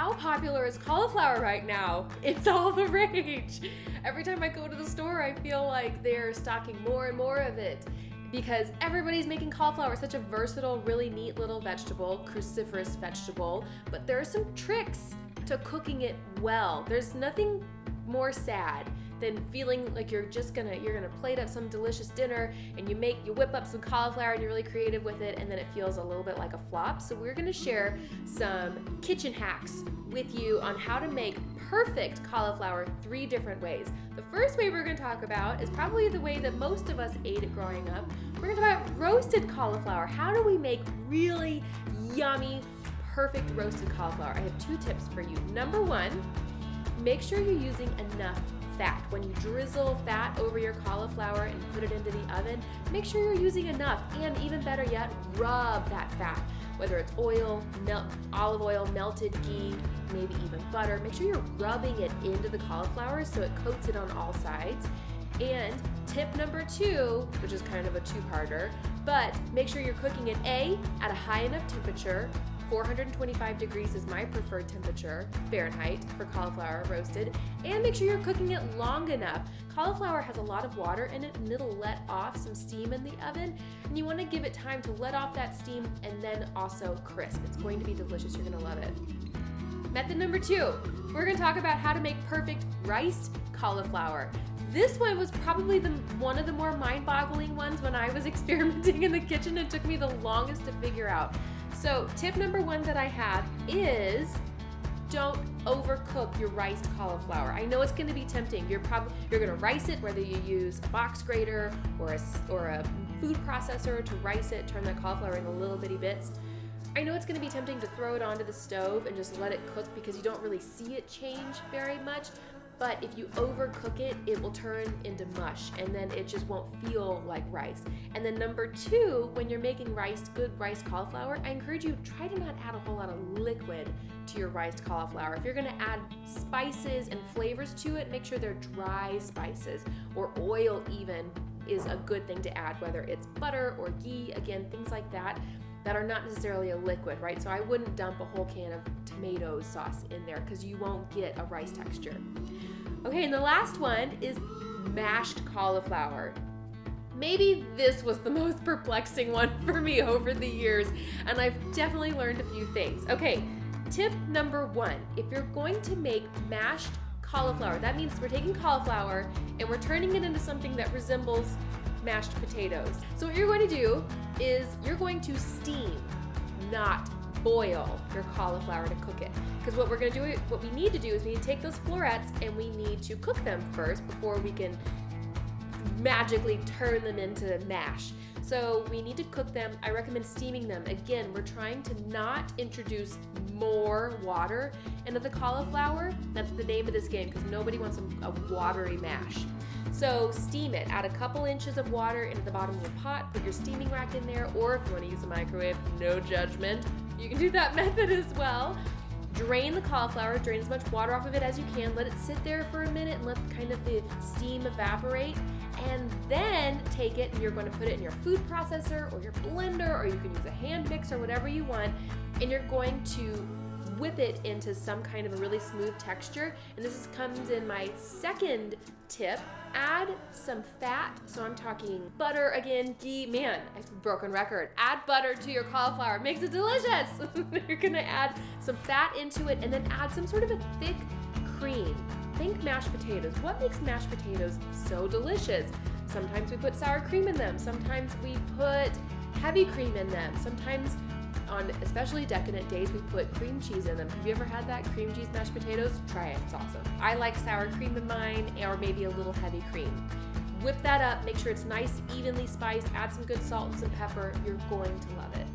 how popular is cauliflower right now? It's all the rage. Every time I go to the store, I feel like they're stocking more and more of it because everybody's making cauliflower such a versatile, really neat little vegetable, cruciferous vegetable, but there are some tricks to cooking it well. There's nothing more sad than feeling like you're gonna plate up some delicious dinner and you whip up some cauliflower and you're really creative with it, and then it feels a little bit like a flop. So we're gonna share some kitchen hacks with you on how to make perfect cauliflower 3 different ways. The first way we're gonna talk about is probably the way that most of us ate it growing up. We're gonna talk about roasted cauliflower. How do we make really yummy, perfect roasted cauliflower? I have 2 tips for you. Number 1, make sure you're using enough fat. When you drizzle fat over your cauliflower and put it into the oven, make sure you're using enough, and even better yet, rub that fat. Whether it's oil, olive oil, melted ghee, maybe even butter, make sure you're rubbing it into the cauliflower so it coats it on all sides. And tip number 2, which is kind of a 2-parter, but make sure you're cooking it at a high enough temperature. 425 degrees is my preferred temperature, Fahrenheit, for cauliflower roasted. And make sure you're cooking it long enough. Cauliflower has a lot of water in it and it'll let off some steam in the oven. And you want to give it time to let off that steam and then also crisp. It's going to be delicious. You're going to love it. Method number 2, we're going to talk about how to make perfect riced cauliflower. This one was probably one of the more mind-boggling ones when I was experimenting in the kitchen. It took me the longest to figure out. So tip number 1 that I have is don't overcook your riced cauliflower. I know it's going to be tempting. You're going to rice it, whether you use a box grater or a food processor to rice it, turn that cauliflower into little bitty bits. I know it's going to be tempting to throw it onto the stove and just let it cook because you don't really see it change very much. But if you overcook it, it will turn into mush and then it just won't feel like rice. And then number 2, when you're making good riced cauliflower, I encourage you, try to not add a whole lot of liquid to your riced cauliflower. If you're gonna add spices and flavors to it, make sure they're dry spices, or oil even is a good thing to add, whether it's butter or ghee, again, things like that are not necessarily a liquid, right? So I wouldn't dump a whole can of tomato sauce in there because you won't get a rice texture. Okay, and the last one is mashed cauliflower. Maybe this was the most perplexing one for me over the years, and I've definitely learned a few things. Okay, tip number 1, if you're going to make mashed cauliflower, that means we're taking cauliflower and we're turning it into something that resembles mashed potatoes. So what you're going to do is you're going to steam, not boil your cauliflower to cook it. Because what we need to do is we need to take those florets and we need to cook them first before we can magically turn them into mash. So we need to cook them. I recommend steaming them. Again, we're trying to not introduce more water into the cauliflower. That's the name of this game because nobody wants a watery mash. So steam it. Add a couple inches of water into the bottom of your pot. Put your steaming rack in there, or if you want to use a microwave, no judgment. You can do that method as well. Drain the cauliflower, drain as much water off of it as you can. Let it sit there for a minute and let kind of the steam evaporate. And then take it and you're going to put it in your food processor or your blender, or you can use a hand mixer, whatever you want. And you're going to whip it into some kind of a really smooth texture. And this comes in my second tip. Add some fat, so I'm talking butter again, ghee, man, it's a broken record. Add butter to your cauliflower, it makes it delicious. You're gonna add some fat into it and then add some sort of a thick cream. Think mashed potatoes. What makes mashed potatoes so delicious? Sometimes we put sour cream in them, sometimes we put heavy cream in them, sometimes on especially decadent days, we put cream cheese in them. Have you ever had that cream cheese mashed potatoes? Try it, it's awesome. I like sour cream in mine, or maybe a little heavy cream. Whip that up, make sure it's nice, evenly spiced, add some good salt and some pepper. You're going to love it.